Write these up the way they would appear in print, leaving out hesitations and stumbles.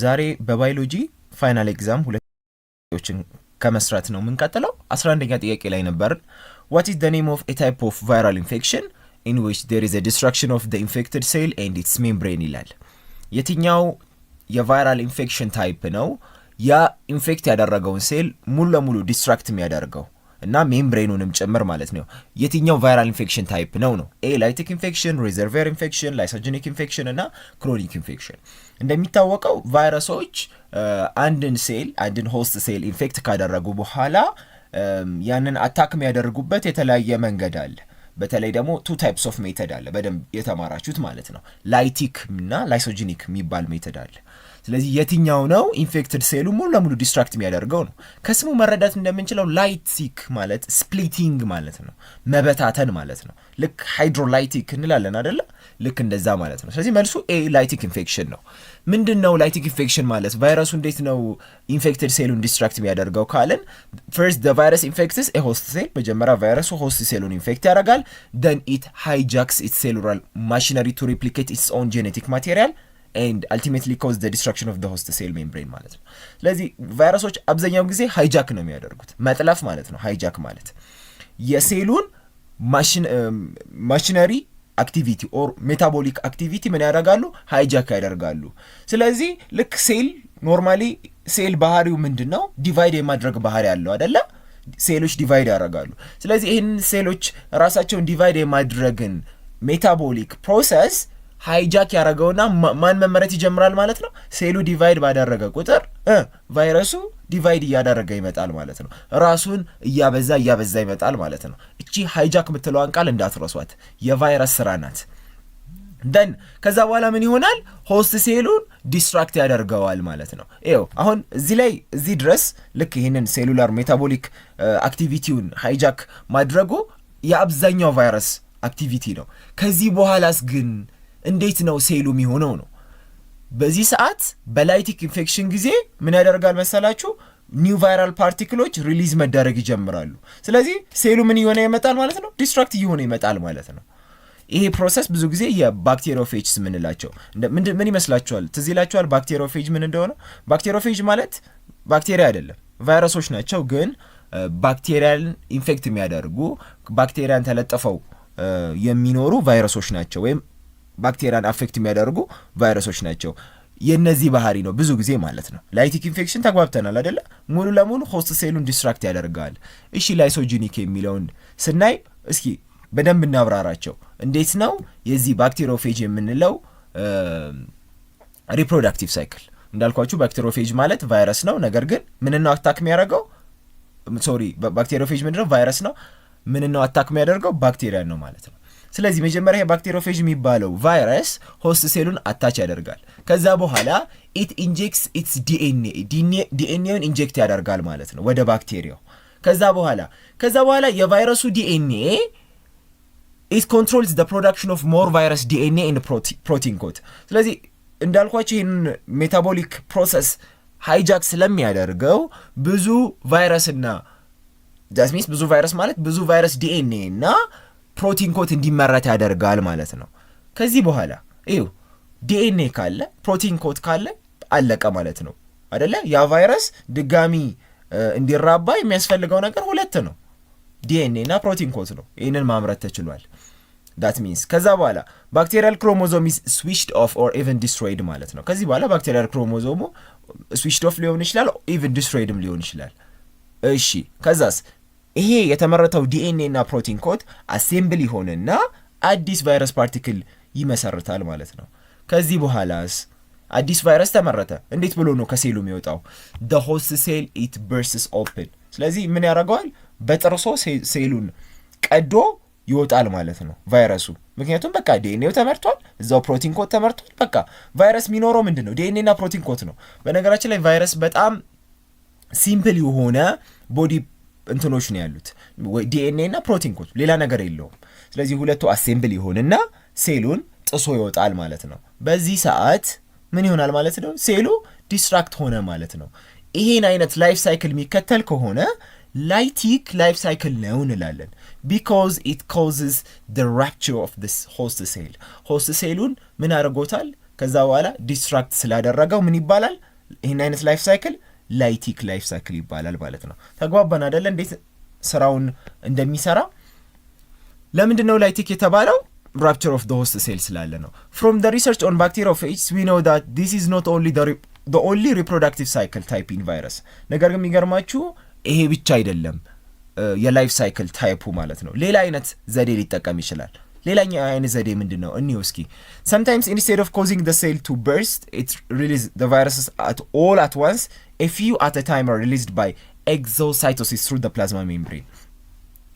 ዛሬ በባዮሎጂ ፋይናል ኤግዛም ሁለቶችን ከመስራት ነው የምንቀጥለው። 11ኛ ጥያቄ ላይ ነበርን። what is the name of a type of viral infection in which there is a destruction of the infected cell and its membrane ይላል። የትኛው የቫይራል ኢንፌክሽን ታይፕ ነው ያ ኢንፌክት ያደረገውን ሴል ሙሉ ለሙሉ ዲስትራክት የሚያደርገው እና ሜምብሬኑንም ጭምር ማለት ነው። የትኛው ቫይራል ኢንፌክሽን ታይፕ ነው? ኤ ላይቲክ ኢንፌክሽን፣ ሪዘርቬር ኢንፌክሽን፣ ላይሶጀኒክ ኢንፌክሽን እና ክሮኒክ ኢንፌክሽን። እንደሚታወቀው ቫይረሶች አንድን ሆስት ሴል ኢንፌክት ካደረጉ በኋላ ያንን አታክ የሚያደርጉበት የተለያየ መንገድ አለ። በተለይ ደግሞ ቱ ታይፕስ ኦፍ ሜተድ አለ፣ በደንብ የተማራችሁት ማለት ነው። ላይቲክ እና ላይሶጀኒክ የሚባል ሜተድ አለ። ስለዚህ የትኛው ነው ኢንፌክትድ ሴሉ ሙሉ ለሙሉ ዲስትራክት የሚያደርገው ነው? ከስሙ መረዳት እንደምንችለው ላይቲክ ማለት ስፕሊቲንግ ማለት ነው፣ መበታተን ማለት ነው። ልክ ሃይድሮላይቲክ እንላለን አደለ? ልክ እንደዛ ማለት ነው። ስለዚህ መልሱ ኤ ላይቲክ ኢንፌክሽን ነው። ምንድን ነው ላይቲክ ኢንፌክሽን ማለት? ቫይረሱ እንዴት ነው ኢንፌክትድ ሴሉን ዲስትራክት የሚያደርገው ካለን፣ ፈርስት ዘ ቫይረስ ኢንፌክትስ ኤ ሆስት ሴል። መጀመሪያ ቫይረሱ ሆስት ሴሉን ኢንፌክት ያደርጋል። ደን ኢት ሃይጃክስ ኢትስ ሴሉላር ማሽነሪ ቱ ሪፕሊኬት ኢትስ ኦን ጄኔቲክ ማቴሪያል and ultimately cause the destruction of the host cell membrane ማለት ነው። ስለዚህ ቫይረሶች አብዛኛውን ጊዜ ሃይጃክ ነው የሚያደርጉት፣ መጥለፍ ማለት ነው። ሃይጃክ ማለት የሴሉን ማሽነሪ አክቲቪቲ ኦር ሜታቦሊክ አክቲቪቲ ምን ያደርጋሉ? ሃይጃክ ያደርጋሉ። ስለዚህ ልክ ሴል ኖርማሊ ሴል ባህሪው ምንድን ነው? ዲቫይድ የማድረግ ባህሪ ያለው አይደለ? ሴሎች ዲቫይድ ያደርጋሉ። ስለዚህ ይህን ሴሎች ራሳቸውን ዲቫይድ የማድረግን ሜታቦሊክ ፕሮሰስ ሃይጃክ ያደረገውና ማን መመረት ይጀምራል ማለት ነው? ሴሉ ዲቫይድ ባደረገ ቁጥር ቫይረሱ ዲቫይድ እያደረገ ይመጣል ማለት ነው። ራሱን እያበዛ ይመጣል ማለት ነው። እቺ ሃይጃክ የምትለዋን ቃል እንዳትረሷት፣ የቫይረስ ስራ ናት። ደን ከዛ በኋላ ምን ይሆናል? ሆስት ሴሉን ዲስትራክት ያደርገዋል ማለት ነው። ይኸው አሁን እዚህ ድረስ ልክ ይህንን ሴሉላር ሜታቦሊክ አክቲቪቲውን ሃይጃክ ማድረጉ የአብዛኛው ቫይረስ አክቲቪቲ ነው። ከዚህ በኋላስ ግን እንዴት ነው ሴሉ የሚሆነው ነው? በዚህ ሰዓት በላይቲክ ኢንፌክሽን ጊዜ ምን ያደርጋል መሰላችሁ? ኒው ቫይራል ፓርቲክሎች ሪሊዝ መደረግ ይጀምራሉ። ስለዚህ ሴሉ ምን እየሆነ ይመጣል ማለት ነው? ዲስትራክት እየሆነ ይመጣል ማለት ነው። ይሄ ፕሮሰስ ብዙ ጊዜ የባክቴሪዮፌጅስ ምንላቸው ምን ይመስላችኋል? ትዝ ይላችኋል ባክቴሪዮፌጅ ምን እንደሆነ? ባክቴሪዮፌጅ ማለት ባክቴሪያ አይደለም፣ ቫይረሶች ናቸው። ግን ባክቴሪያን ኢንፌክት የሚያደርጉ ባክቴሪያን ተለጥፈው የሚኖሩ ቫይረሶች ናቸው፣ ወይም ባክቴሪያን አፌክት የሚያደርጉ ቫይረሶች ናቸው። የነዚህ ባህሪ ነው ብዙ ጊዜ ማለት ነው። ላይቲክ ኢንፌክሽን ተግባብተናል አይደለ? ሙሉ ለሙሉ ሆስት ሴሉን ዲስትራክት ያደርጋል። እሺ ላይሶጂኒክ የሚለውን ስናይ እስኪ በደንብ እናብራራቸው። እንዴት ነው የዚህ ባክቴሪዮፌጅ የምንለው ሪፕሮዳክቲቭ ሳይክል? እንዳልኳችሁ ባክቴሪዮፌጅ ማለት ቫይረስ ነው። ነገር ግን ምንነው አታክ የሚያደርገው? ባክቴሪዮፌጅ ምንድነው? ቫይረስ ነው። ምንነው አታክ የሚያደርገው? ባክቴሪያን ነው ማለት ነው። ስለዚህ መጀመሪያ ባክቴሪዮፌጅ የሚባለው ቫይረስ ሆስት ሴሉን አታች ያደርጋል። ከዛ በኋላ ኢት ኢንጀክትስ ኢትስ ዲኤንኤውን ኢንጀክት ያደርጋል ማለት ነው ወደ ባክቴሪያው። ከዛ በኋላ የቫይረሱ ዲኤንኤ ኢት ኮንትሮልስ ዘ ፕሮዳክሽን ኦፍ ሞር ቫይረስ ዲኤንኤ ኤንድ ፕሮቲን ኮድ። ስለዚህ እንዳልኳቸው ይህን ሜታቦሊክ ፕሮሰስ ሃይጃክ ስለሚያደርገው ብዙ ቫይረስና ዛት ሚንስ ብዙ ቫይረስ ማለት ብዙ ቫይረስ ዲኤንኤ እና ፕሮቲን ኮት እንዲመረት ያደርጋል ማለት ነው። ከዚህ በኋላ ዲኤንኤ ካለ ፕሮቲን ኮት ካለ አለቀ ማለት ነው አይደለ? ያ ቫይረስ ድጋሚ እንዲራባ የሚያስፈልገው ነገር ሁለት ነው፣ ዲኤንኤ እና ፕሮቲን ኮት ነው። ይህንን ማምረት ተችሏል። ዳት ሚንስ ከዛ በኋላ ባክቴሪያል ክሮሞዞም ኢዝ ስዊችድ ኦፍ ኦር ኢቨን ዲስትሮይድ ማለት ነው። ከዚህ በኋላ ባክቴሪያል ክሮሞዞሙ ስዊችድ ኦፍ ሊሆን ይችላል፣ ኢቨን ዲስትሮይድም ሊሆን ይችላል። እሺ ከዛስ ይሄ የተመረተው ዲኤንኤ እና ፕሮቲን ኮድ አሴምብል ይሆንና አዲስ ቫይረስ ፓርቲክል ይመሰርታል ማለት ነው። ከዚህ በኋላስ አዲስ ቫይረስ ተመረተ። እንዴት ብሎ ነው ከሴሉ የሚወጣው? the host cell it bursts open። ስለዚህ ምን ያደርገዋል? በጥርሶ ሴሉን ቀዶ ይወጣል ማለት ነው ቫይረሱ። ምክንያቱም በቃ ዲኤንኤው ተመርቷል፣ እዛው ፕሮቲን ኮድ ተመርቷል። በቃ ቫይረስ የሚኖረው ምንድን ነው? ዲኤንኤ እና ፕሮቲን ኮድ ነው። በነገራችን ላይ ቫይረስ በጣም ሲምፕል የሆነ ቦዲ እንትኖች ነው ያሉት፣ ዲኤንኤ እና ፕሮቲን ኮድ፣ ሌላ ነገር የለውም። ስለዚህ ሁለቱ አሴምብል ይሆንና ሴሉን ጥሶ ይወጣል ማለት ነው። በዚህ ሰዓት ምን ይሆናል ማለት ነው? ሴሉ ዲስትራክት ሆነ ማለት ነው። ይሄን አይነት ላይፍ ሳይክል የሚከተል ከሆነ ላይቲክ ላይፍ ሳይክል ነው እንላለን። ቢኮዝ ኢት ኮዝስ ዘ ራፕቸር ኦፍ ዲስ ሆስት ሴል። ሆስት ሴሉን ምን አድርጎታል? ከዛ በኋላ ዲስትራክት ስላደረገው ምን ይባላል? ይህን አይነት ላይፍ ሳይክል ላይቲክ ላይፍ ሳይክል ይባላል ማለት ነው። ተግባባን አይደለ? እንዴት ስራውን እንደሚሰራ። ለምንድን ነው ላይቲክ የተባለው? ራፕቸር ኦፍ ዘ ሆስት ሴል ስላለ ነው። ፍሮም ዘ ሪሰርች ኦን ባክቴሪዮፌጅስ ዊ ኖው ዛት ዲስ ኢዝ ኖት ኦንሊ ዘ ኦንሊ ሪፕሮዳክቲቭ ሳይክል ታይፕ ኢን ቫይረስ። ነገር ግን የሚገርማችሁ ይሄ ብቻ አይደለም የላይፍ ሳይክል ታይፑ ማለት ነው። ሌላ አይነት ዘዴ ሊጠቀም ይችላል። ሌላኛው አይነት ዘዴ ምንድን ነው? እኒው እስኪ sometimes instead of causing the cell to burst it release the viruses at all at once a few at a time are released by exocytosis through the plasma membrane።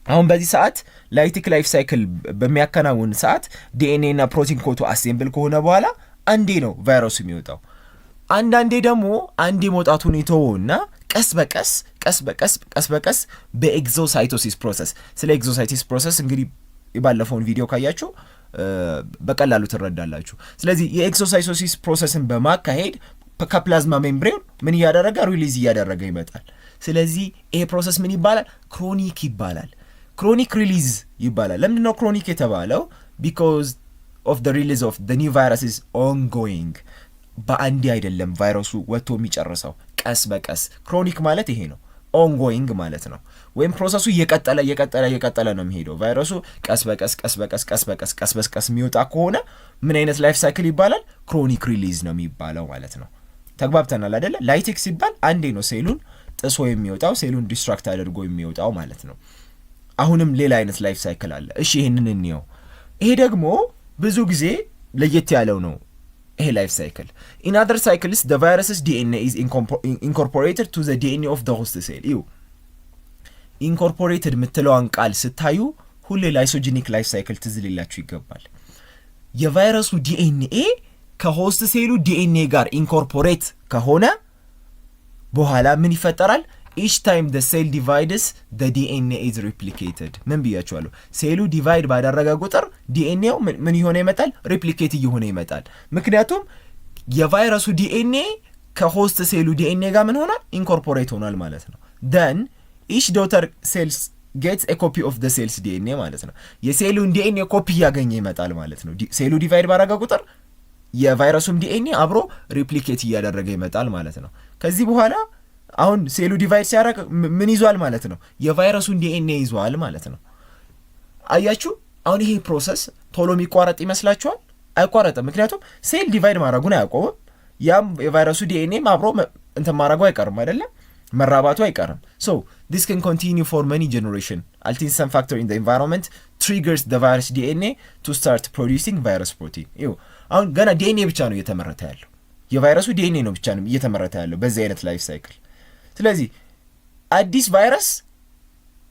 አሁን በዚህ ሰዓት ላይቲክ ላይፍ ሳይክል በሚያከናውን ሰዓት ዲኤንኤ እና ፕሮቲን ኮቱ አሴምብል ከሆነ በኋላ አንዴ ነው ቫይረሱ የሚወጣው። አንዳንዴ ደግሞ አንዴ መውጣቱን ይተውና ቀስ በቀስ በኤግዞሳይቶሲስ ፕሮሰስ። ስለ ኤግዞሳይቶሲስ ፕሮሰስ እንግዲህ የባለፈውን ቪዲዮ ካያችሁ በቀላሉ ትረዳላችሁ። ስለዚህ የኤግዞሳይቶሲስ ፕሮሰስን በማካሄድ ከፕላዝማ ሜምብሬን ምን እያደረገ ሪሊዝ እያደረገ ይመጣል። ስለዚህ ይሄ ፕሮሰስ ምን ይባላል? ክሮኒክ ይባላል። ክሮኒክ ሪሊዝ ይባላል። ለምንድን ነው ክሮኒክ የተባለው? ቢኮዝ ኦፍ ዘ ሪሊዝ ኦፍ ዘ ኒው ቫይረስ ኢዝ ኦንጎይንግ። በአንዴ አይደለም ቫይረሱ ወጥቶ የሚጨርሰው፣ ቀስ በቀስ። ክሮኒክ ማለት ይሄ ነው። ኦንጎይንግ ማለት ነው። ወይም ፕሮሰሱ እየቀጠለ ነው የሚሄደው። ቫይረሱ ቀስ በቀስ የሚወጣ ከሆነ ምን አይነት ላይፍ ሳይክል ይባላል? ክሮኒክ ሪሊዝ ነው የሚባለው ማለት ነው። ተግባብተናል አይደለ? ላይቲክ ሲባል አንዴ ነው ሴሉን ጥሶ የሚወጣው፣ ሴሉን ዲስትራክት አድርጎ የሚወጣው ማለት ነው። አሁንም ሌላ አይነት ላይፍ ሳይክል አለ። እሺ ይሄንን እንየው። ይሄ ደግሞ ብዙ ጊዜ ለየት ያለው ነው። ይሄ ላይፍ ሳይክል in other cycles the virus's DNA is incorporated to the DNA of the host cell። ይው ኢንኮርፖሬትድ የምትለዋን ቃል ስታዩ ሁሌ ላይሶጂኒክ ላይፍ ሳይክል ትዝ ሊላችሁ ይገባል። የቫይረሱ ዲኤንኤ ከሆስት ሴሉ ዲኤንኤ ጋር ኢንኮርፖሬት ከሆነ በኋላ ምን ይፈጠራል? each time the cell divides the DNA is replicated። ምን ብያችኋለሁ? ሴሉ ዲቫይድ ባደረገ ቁጥር ዲኤንኤው ምን ይሆነ ይመጣል? ሪፕሊኬት እየሆነ ይመጣል። ምክንያቱም የቫይረሱ ዲኤንኤ ከሆስት ሴሉ ዲኤንኤ ጋር ምን ሆኗል? ኢንኮርፖሬት ሆኗል ማለት ነው። then each daughter cells gets a copy of the cell's DNA ማለት ነው። የሴሉን ዲኤንኤ ኮፒ እያገኘ ይመጣል ማለት ነው። ሴሉ ዲቫይድ ባደረገ ቁጥር የቫይረሱም ዲኤንኤ አብሮ ሪፕሊኬት እያደረገ ይመጣል ማለት ነው። ከዚህ በኋላ አሁን ሴሉ ዲቫይድ ሲያደርግ ምን ይዟል ማለት ነው? የቫይረሱን ዲኤንኤ ይዟል ማለት ነው። አያችሁ? አሁን ይሄ ፕሮሰስ ቶሎ የሚቋረጥ ይመስላችኋል? አይቋረጥም። ምክንያቱም ሴል ዲቫይድ ማድረጉን አያቆምም። ያም የቫይረሱ ዲኤንኤም አብሮ እንትን ማድረጉ አይቀርም አይደለም? መራባቱ አይቀርም። so this can continue for many generation until some factor in the environment triggers the virus DNA to start producing virus protein። ይኸው አሁን ገና ዲኤንኤ ብቻ ነው እየተመረተ ያለው። የቫይረሱ ዲኤንኤ ነው ብቻ ነው እየተመረተ ያለው በዚህ አይነት ላይፍ ሳይክል። ስለዚህ አዲስ ቫይረስ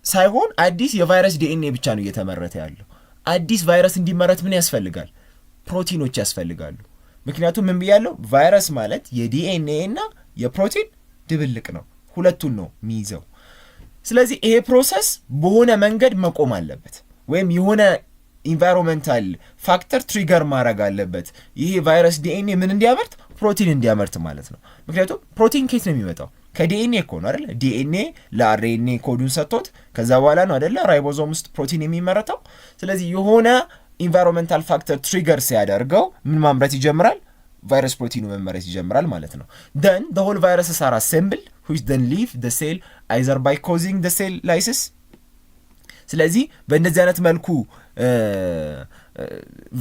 ሳይሆን አዲስ የቫይረስ ዲኤንኤ ብቻ ነው እየተመረተ ያለው። አዲስ ቫይረስ እንዲመረት ምን ያስፈልጋል? ፕሮቲኖች ያስፈልጋሉ። ምክንያቱም ምን ብያለሁ? ቫይረስ ማለት የዲኤንኤ እና የፕሮቲን ድብልቅ ነው። ሁለቱን ነው የሚይዘው። ስለዚህ ይሄ ፕሮሰስ በሆነ መንገድ መቆም አለበት፣ ወይም የሆነ ኢንቫይሮንመንታል ፋክተር ትሪገር ማድረግ አለበት። ይሄ ቫይረስ ዲኤንኤ ምን እንዲያመርት? ፕሮቲን እንዲያመርት ማለት ነው። ምክንያቱም ፕሮቲን ከየት ነው የሚመጣው? ከዲኤንኤ እኮ ነው አይደለ? ዲኤንኤ ለአርኤንኤ ኮዱን ሰጥቶት ከዛ በኋላ ነው አይደለ ራይቦዞም ውስጥ ፕሮቲን የሚመረተው። ስለዚህ የሆነ ኢንቫይሮንመንታል ፋክተር ትሪገር ሲያደርገው ምን ማምረት ይጀምራል? ቫይረስ ፕሮቲኑ መመረት ይጀምራል ማለት ነው። then the whole viruses are assembled which then leave the cell either by causing the cell lysis። ስለዚህ በእንደዚህ አይነት መልኩ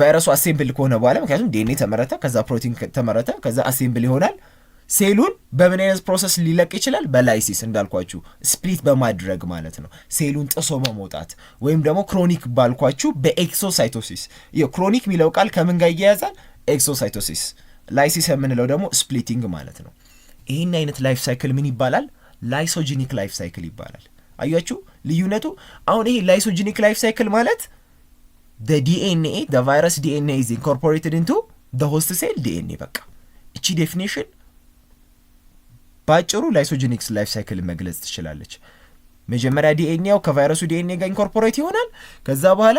ቫይረሱ አሴምብል ከሆነ በኋላ ምክንያቱም ዲኤንኤ ተመረተ፣ ከዛ ፕሮቲን ተመረተ፣ ከዛ አሴምብል ይሆናል። ሴሉን በምን አይነት ፕሮሰስ ሊለቅ ይችላል? በላይሲስ እንዳልኳችሁ ስፕሊት በማድረግ ማለት ነው። ሴሉን ጥሶ በመውጣት ወይም ደግሞ ክሮኒክ ባልኳችሁ በኤክሶሳይቶሲስ። ክሮኒክ የሚለው ቃል ከምን ጋር ይያያዛል? ኤክሶሳይቶሲስ። ላይሲስ የምንለው ደግሞ ስፕሊቲንግ ማለት ነው። ይህን አይነት ላይፍ ሳይክል ምን ይባላል? ላይሶጂኒክ ላይፍ ሳይክል ይባላል። አያችሁ ልዩነቱ? አሁን ይሄ ላይሶጂኒክ ላይፍ ሳይክል ማለት the DNA the virus DNA is incorporated into the host cell DNA። በቃ እቺ ዴፊኒሽን ባጭሩ ላይሶጂኒክ ላይፍ ሳይክል መግለጽ ትችላለች። መጀመሪያ ዲኤንኤው ከቫይረሱ ዲኤንኤ ጋር ኢንኮርፖሬት ይሆናል። ከዛ በኋላ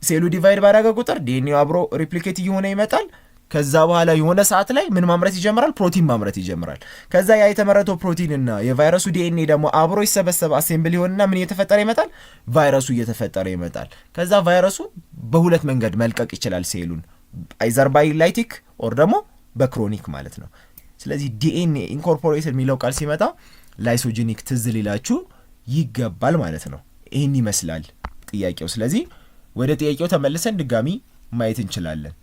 ሴሉ ዲቫይድ ባደረገ ቁጥር ዲኤንኤው አብሮ ሪፕሊኬት እየሆነ ይመጣል። ከዛ በኋላ የሆነ ሰዓት ላይ ምን ማምረት ይጀምራል? ፕሮቲን ማምረት ይጀምራል። ከዛ ያ የተመረተው ፕሮቲን እና የቫይረሱ ዲኤንኤ ደግሞ አብሮ ይሰበሰብ አሴምብል ይሆንና ምን እየተፈጠረ ይመጣል? ቫይረሱ እየተፈጠረ ይመጣል። ከዛ ቫይረሱ በሁለት መንገድ መልቀቅ ይችላል ሴሉን፣ አይዘር ባይ ላይቲክ ኦር ደግሞ በክሮኒክ ማለት ነው። ስለዚህ ዲኤንኤ ኢንኮርፖሬትድ የሚለው ቃል ሲመጣ ላይሶጂኒክ ትዝ ሊላችሁ ይገባል ማለት ነው። ይህን ይመስላል ጥያቄው። ስለዚህ ወደ ጥያቄው ተመልሰን ድጋሚ ማየት እንችላለን።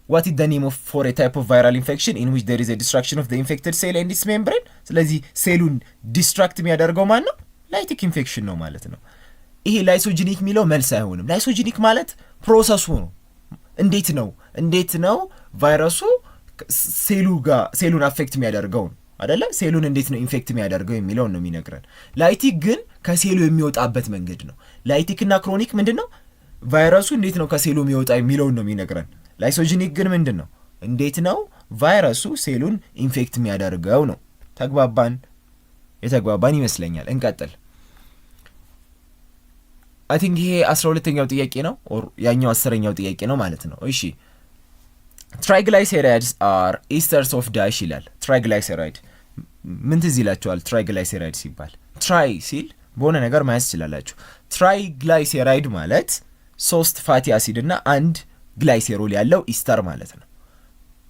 What is the name for a type of viral infection in which there is a destruction of the infected cell and its membrane? ስለዚህ ሴሉን ዲስትራክት የሚያደርገው ማን ነው? ላይቲክ ኢንፌክሽን ነው ማለት ነው። ይሄ ላይሶጂኒክ የሚለው መልስ አይሆንም። ላይሶጂኒክ ማለት ፕሮሰሱ ነው። እንዴት ነው ቫይረሱ ሴሉን አፌክት የሚያደርገው ነው አይደለ? ሴሉን እንዴት ነው ኢንፌክት የሚያደርገው የሚለውን ነው የሚነግረን። ላይቲክ ግን ከሴሉ የሚወጣበት መንገድ ነው። ላይቲክ እና ክሮኒክ ምንድን ነው? ቫይረሱ እንዴት ነው ከሴሉ የሚወጣ የሚለውን ነው የሚነግረን። ላይሶጂኒክ ግን ምንድን ነው? እንዴት ነው ቫይረሱ ሴሉን ኢንፌክት የሚያደርገው ነው። የተግባባን ይመስለኛል። እንቀጥል። አይ ቲንክ ይሄ 12ኛው ጥያቄ ነው፣ ኦር ያኛው 10ኛው ጥያቄ ነው ማለት ነው። እሺ ትራይግላይሴራይድስ አር ኢስተርስ ኦፍ ዳሽ ይላል። ትራይግላይሴራይድ ምን ትዝ ይላችኋል? ትራይግላይሴራይድ ሲባል ትራይ ሲል በሆነ ነገር ማየት ትችላላችሁ። ትራይግላይሴራይድ ማለት 3 ፋቲ አሲድ እና 1 ግላይሴሮል ያለው ኢስተር ማለት ነው።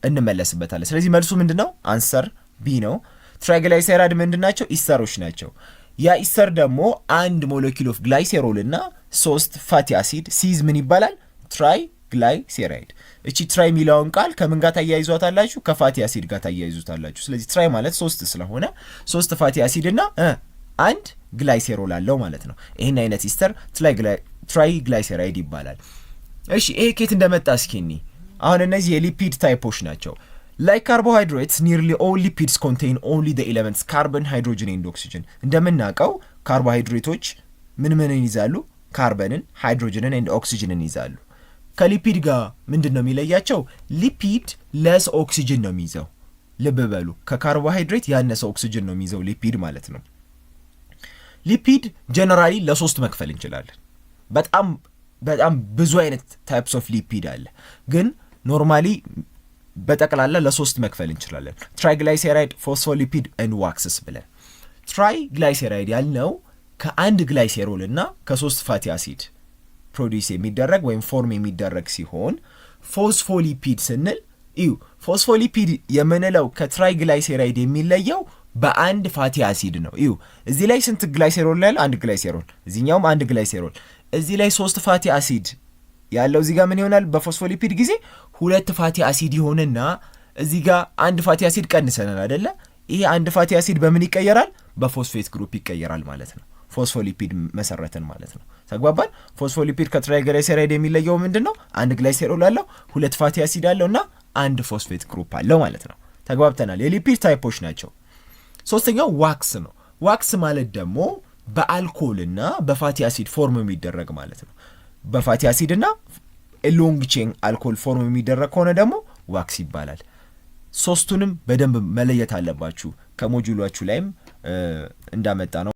እንመለስበታለን። ስለዚህ መልሱ ምንድን ነው? አንሰር ቢ ነው። ትራይግላይሴራይድ ምንድን ናቸው? ኢስተሮች ናቸው። ያ ኢስተር ደግሞ 1 ሞለኪል ኦፍ ግላይሴሮል እና 3 ፋቲ አሲድ ሲዝ ምን ይባላል? ትራይግላይሴራይድ። እቺ ትራይ የሚለውን ቃል ከምን ጋር ታያይዟታላችሁ? ከፋቲ አሲድ ጋር ታያይዙታላችሁ። ስለዚህ ትራይ ማለት 3 ስለሆነ 3 ፋቲ አሲድ እና 1 ግላይሴሮል አለው ማለት ነው። ይህን አይነት ኢስተር ትራይግላይሴራይድ ይባላል። እሺ ይሄ ኬት እንደመጣ እስኪኒ። አሁን እነዚህ የሊፒድ ታይፖች ናቸው። ላይክ ካርቦሃይድሬትስ ኒርሊ ኦል ሊፒድስ ኮንቴይን ኦንሊ ዘ ኤሌመንትስ ካርበን፣ ሃይድሮጅን ኤንድ ኦክሲጅን። እንደምናውቀው ካርቦሃይድሬቶች ምንን ይዛሉ? ካርበንን፣ ሃይድሮጅንን ኤንድ ኦክሲጅንን ይዛሉ። ከሊፒድ ጋር ምንድን ነው የሚለያቸው? ሊፒድ ለስ ኦክሲጅን ነው የሚይዘው። ልብ በሉ፣ ከካርቦሃይድሬት ያነሰ ኦክሲጅን ነው የሚይዘው ሊፒድ ማለት ነው። ሊፒድ ጀነራሊ ለ3 መክፈል እንችላለን። በጣም ብዙ አይነት ታይፕስ ኦፍ ሊፒድ አለ፣ ግን ኖርማሊ በጠቅላላ ለ3 መክፈል እንችላለን። ትራይግላይሴራይድ፣ ፎስፎሊፒድ ኤንድ ዋክስስ ብለን። ትራይግላይሴራይድ ያልነው ከ1 ግላይሴሮል እና ከ3 ፋቲ አሲድ ፕሮዲስ የሚደረግ ወይም ፎርም የሚደረግ ሲሆን ፎስፎሊፒድ ስንል ፎስፎሊፒድ የምንለው ከትራይግላይሴራይድ የሚለየው በ1 ፋቲ አሲድ ነው። እዚህ ላይ ስንት ግላይሴሮል ላይ ያለው? 1 ግላይሴሮል። እዚህኛውም 1 ግላይሴሮል። እዚህ ላይ 3 ፋቲ አሲድ ያለው እዚህ ጋር ምን ይሆናል? በፎስፎሊፒድ ጊዜ 2 ፋቲ አሲድ ይሆንና እዚህ ጋር 1 ፋቲ አሲድ ቀንሰናል አይደለ? ይሄ 1 ፋቲ አሲድ በምን ይቀየራል? በፎስፌት ግሩፕ ይቀየራል ማለት ነው። ፎስፎሊፒድ መሰረትን ማለት ነው። ተግባባን? ፎስፎሊፒድ ከትራይግላይሴራይድ የሚለየው ምንድን ነው? 1 ግላይሴሮል አለው፣ 2 ፋቲ አሲድ አለው እና 1 ፎስፌት ግሩፕ አለው ማለት ነው። ተግባብተናል? የሊፒድ ታይፖች ናቸው። ሶስተኛው ዋክስ ነው። ዋክስ ማለት ደግሞ በአልኮልና በፋቲ አሲድ ፎርም የሚደረግ ማለት ነው። በፋቲ አሲድ እና ሎንግ ቼን አልኮል ፎርም የሚደረግ ከሆነ ደግሞ ዋክስ ይባላል። ሶስቱንም በደንብ መለየት አለባችሁ። ከሞጁላችሁ ላይም እንዳመጣ ነው።